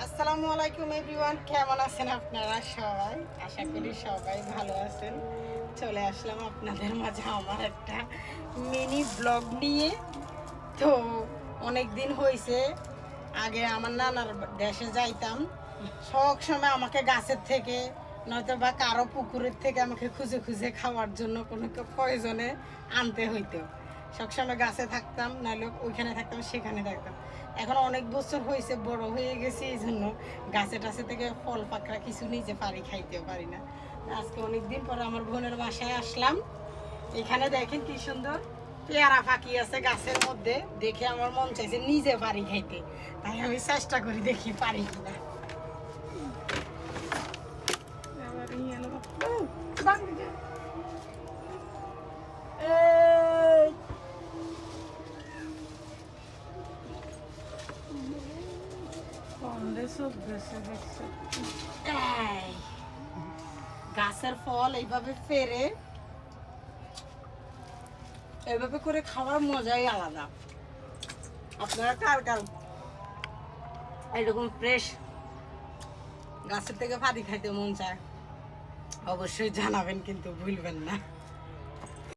আসসালামু আলাইকুম এভরিওয়ান, কেমন আছেন আপনারা সবাই? আশা করি সবাই ভালো আছেন। চলে আসলাম আপনাদের মাঝে আমার একটা মিনি ব্লগ নিয়ে। তো অনেক দিন হয়েছে, আগে আমার নানার দেশে যাইতাম, সব সময় আমাকে গাছের থেকে নয়তো বা কারো পুকুরের থেকে আমাকে খুঁজে খুঁজে খাওয়ার জন্য কোনো প্রয়োজনে আনতে হইতো। সবসময় গাছে থাকতাম, নাহলে ওইখানে থাকতাম সেখানে থাকতাম। এখন অনেক বছর হয়েছে, বড় হয়ে গেছে, এই জন্য গাছে টাছে থেকে ফল পাকড়া কিছু নিজে পারি, খাইতেও পারি না। আজকে অনেক দিন পরে আমার বোনের বাসায় আসলাম। এখানে দেখেন কি সুন্দর পেয়ারা পাখি আছে গাছের মধ্যে, দেখে আমার মন চাইছে নিজে পারি খাইতে, তাই আমি চেষ্টা করি দেখি পারি কিনা। গাছের ফল এইভাবে ফেরে এইভাবে করে খাওয়ার মজাই আলাদা। আপনারা কার কার এরকম ফ্রেশ গাছের থেকে ফাঁদি খাইতে মন চায় অবশ্যই জানাবেন, কিন্তু ভুলবেন না।